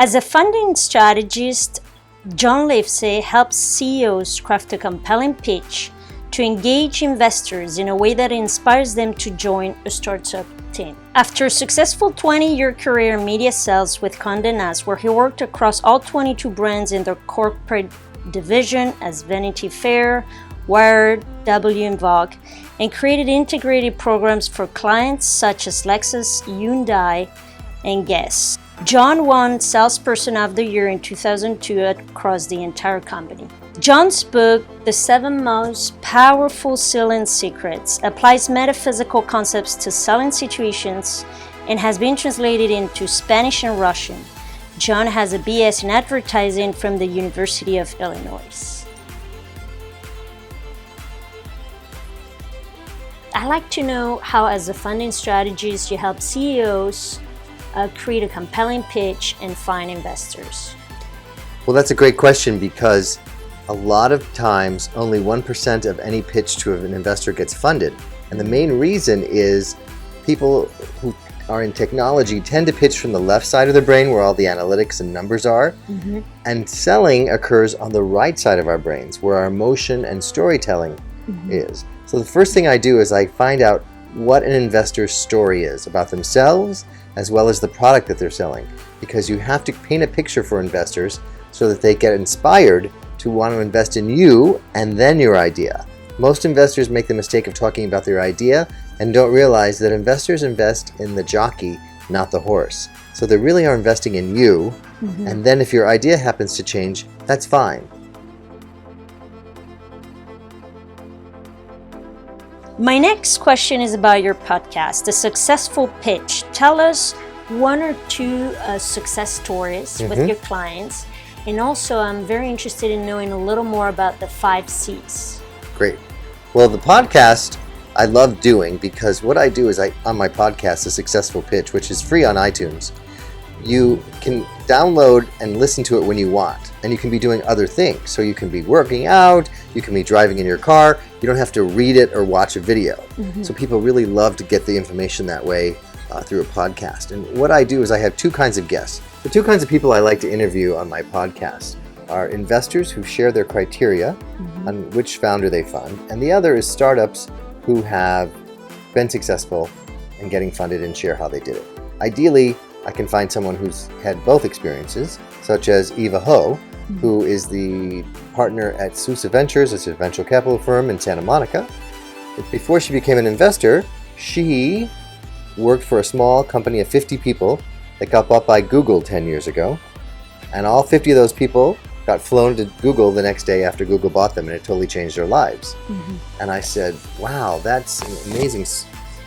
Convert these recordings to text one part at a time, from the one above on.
As a funding strategist, John Livesay helps CEOs craft a compelling pitch to engage investors in a way that inspires them to join a startup team. After a successful 20-year career in media sales with Conde Nast, where he worked across all 22 brands in their corporate division as Vanity Fair, Wired, W, and Vogue, and created integrated programs for clients such as Lexus, Hyundai, and Guess. John won Salesperson of the Year in 2002 across the entire company. John's book, The 7 Most Powerful Selling Secrets, applies metaphysical concepts to selling situations and has been translated into Spanish and Russian. John has a BS in advertising from the University of Illinois. I'd like to know how, as a funding strategist, you help CEOs create a compelling pitch and find investors. Well, that's a great question, because a lot of times only 1% of any pitch to an investor gets funded. And the main reason is people who are in technology tend to pitch from the left side of the brain, where all the analytics and numbers are. And selling occurs on the right side of our brains, where our emotion and storytelling is. So the first thing I do is I find out what an investor's story is about themselves, as well as the product that they're selling, because you have to paint a picture for investors so that they get inspired to want to invest in you and then your idea. Most investors make the mistake of talking about their idea and don't realize that investors invest in the jockey, not the horse. So they really are investing in you, and then if your idea happens to change, that's fine. My next question is about your podcast, The Successful Pitch. Tell us one or two success stories with your clients. And also, I'm very interested in knowing a little more about the 5 C's. Great. Well, the podcast I love doing, because what I do is on my podcast, The Successful Pitch, which is free on iTunes, you can download and listen to it when you want. And you can be doing other things. So you can be working out, you can be driving in your car. You don't have to read it or watch a video. So people really love to get the information that way through a podcast. And what I do is I have 2 kinds of guests. The 2 kinds of people I like to interview on my podcast are investors who share their criteria on which founder they fund, and the other is startups who have been successful in getting funded and share how they did it. Ideally, I can find someone who's had both experiences, such as Eva Ho, who is the partner at Sousa Ventures. It's a venture capital firm in Santa Monica. Before she became an investor, she worked for a small company of 50 people that got bought by Google 10 years ago. And all 50 of those people got flown to Google the next day after Google bought them, and it totally changed their lives. And I said, wow, that's an amazing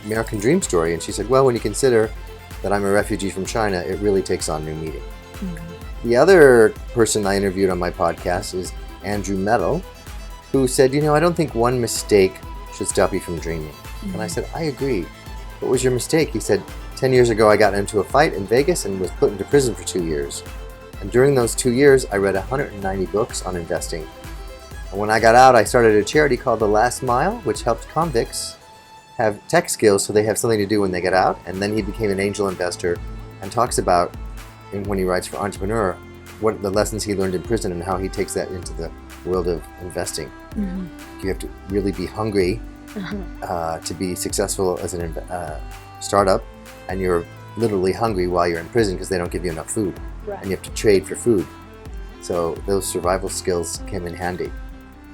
American dream story. And she said, well, when you consider that I'm a refugee from China, it really takes on new meaning. The other person I interviewed on my podcast is Andrew Metal, who said, I don't think one mistake should stop you from dreaming. And I said, I agree. What was your mistake? He said, 10 years ago I got into a fight in Vegas and was put into prison for 2 years. And during those 2 years, I read 190 books on investing. And when I got out, I started a charity called The Last Mile, which helped convicts have tech skills so they have something to do when they get out. And then he became an angel investor and talks about, when he writes for Entrepreneur, what the lessons he learned in prison and how he takes that into the world of investing. You have to really be hungry to be successful as a startup, and you're literally hungry while you're in prison because they don't give you enough food. And you have to trade for food. So those survival skills came in handy.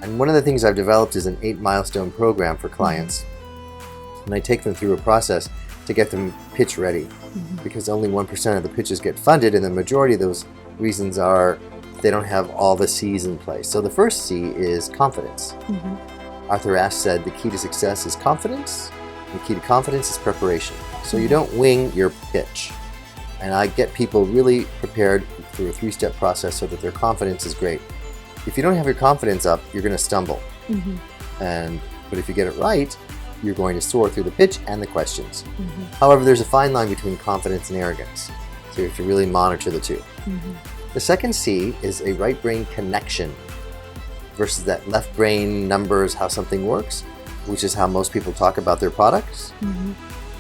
And one of the things I've developed is an 8-milestone program for clients. And I take them through a process to get them pitch ready, because only 1% of the pitches get funded, and the majority of those reasons are they don't have all the C's in place. So the first C is confidence. Arthur Ashe said the key to success is confidence, and the key to confidence is preparation. So you don't wing your pitch. And I get people really prepared through a 3-step process so that their confidence is great. If you don't have your confidence up, you're going to stumble. But if you get it right, you're going to soar through the pitch and the questions. However, there's a fine line between confidence and arrogance. So you have to really monitor the two. The second C is a right brain connection versus that left brain numbers how something works, which is how most people talk about their products.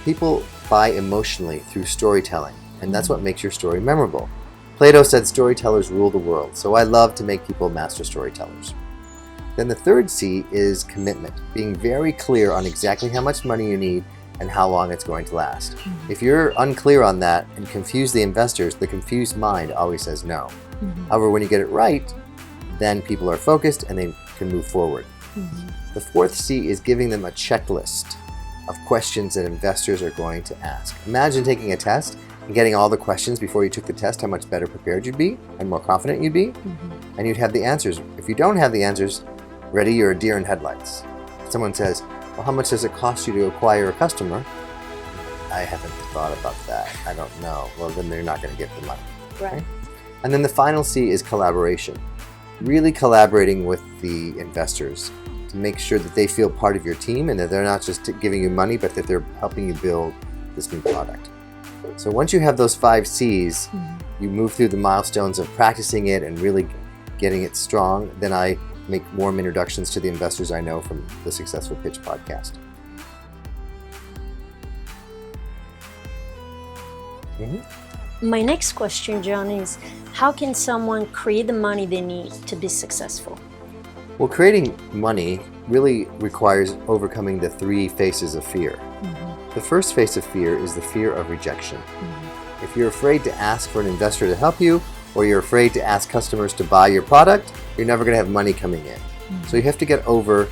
People buy emotionally through storytelling, and that's what makes your story memorable. Plato said storytellers rule the world, so I love to make people master storytellers. Then the third C is commitment, being very clear on exactly how much money you need and how long it's going to last. If you're unclear on that and confuse the investors, the confused mind always says no. However, when you get it right, then people are focused and they can move forward. The fourth C is giving them a checklist of questions that investors are going to ask. Imagine taking a test and getting all the questions before you took the test, how much better prepared you'd be and more confident you'd be, and you'd have the answers. If you don't have the answers ready, you're a deer in headlights. If someone says, well, how much does it cost you to acquire a customer? I haven't thought about that. I don't know. Well, then they're not going to get the money. Right. And then the final C is collaboration. Really collaborating with the investors to make sure that they feel part of your team and that they're not just giving you money, but that they're helping you build this new product. So once you have those 5 C's, you move through the milestones of practicing it and really getting it strong. Then I make warm introductions to the investors I know from the Successful Pitch podcast. My next question, John, is how can someone create the money they need to be successful? Well, creating money really requires overcoming the 3 faces of fear. The first face of fear is the fear of rejection. If you're afraid to ask for an investor to help you, or you're afraid to ask customers to buy your product, you're never going to have money coming in. So you have to get over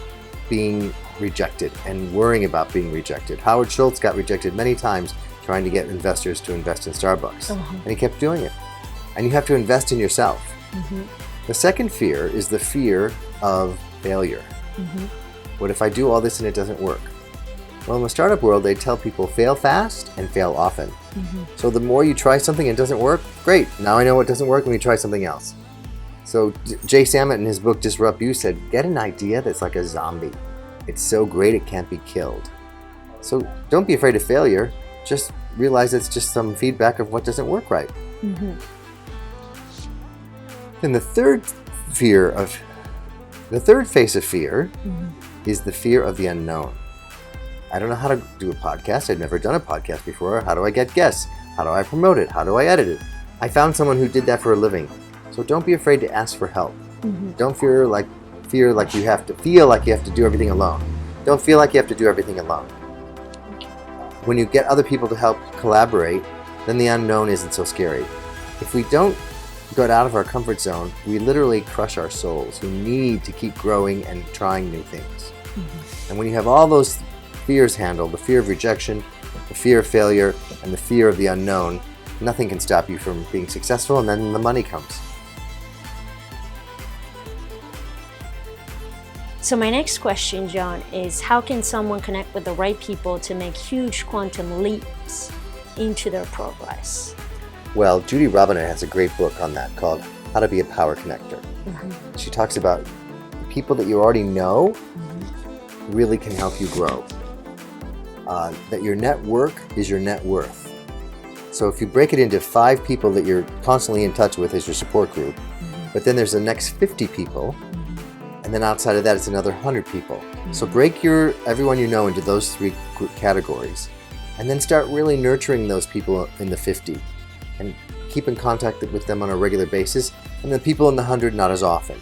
being rejected and worrying about being rejected. Howard Schultz got rejected many times trying to get investors to invest in Starbucks, and he kept doing it. And you have to invest in yourself. The second fear is the fear of failure. What if I do all this and it doesn't work? Well, in the startup world, they tell people fail fast and fail often. So the more you try something and it doesn't work, great. Now I know what doesn't work, let me try something else. So Jay Samit in his book Disrupt You said, get an idea that's like a zombie. It's so great it can't be killed. So don't be afraid of failure. Just realize it's just some feedback of what doesn't work right. Then the third face of fear is the fear of the unknown. I don't know how to do a podcast. I've never done a podcast before. How do I get guests? How do I promote it? How do I edit it? I found someone who did that for a living. So don't be afraid to ask for help. Don't feel like you have to do everything alone. Don't feel like you have to do everything alone. When you get other people to help collaborate, then the unknown isn't so scary. If we don't get out of our comfort zone, we literally crush our souls. We need to keep growing and trying new things. And when you have all those fears handled, the fear of rejection, the fear of failure, and the fear of the unknown, nothing can stop you from being successful, and then the money comes. So my next question, John, is how can someone connect with the right people to make huge quantum leaps into their progress? Well, Judy Robinett has a great book on that called How to Be a Power Connector. She talks about people that you already know really can help you grow. That your network is your net worth. So if you break it into 5 people that you're constantly in touch with as your support group, but then there's the next 50 people, and then outside of that it's another 100 people. So break everyone you know into those 3 categories, and then start really nurturing those people in the 50, and keep in contact with them on a regular basis, and the people in the 100 not as often.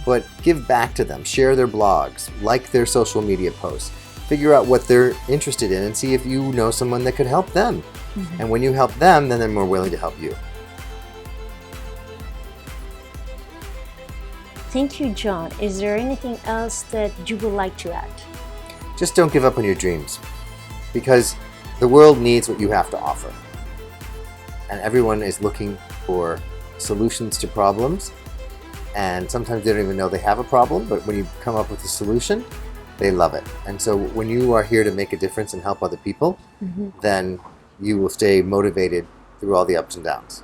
But give back to them, share their blogs, like their social media posts, figure out what they're interested in and see if you know someone that could help them. And when you help them, then they're more willing to help you. Thank you, John. Is there anything else that you would like to add? Just don't give up on your dreams, because the world needs what you have to offer. And everyone is looking for solutions to problems, and sometimes they don't even know they have a problem, but when you come up with a solution, they love it. And so when you are here to make a difference and help other people, then you will stay motivated through all the ups and downs.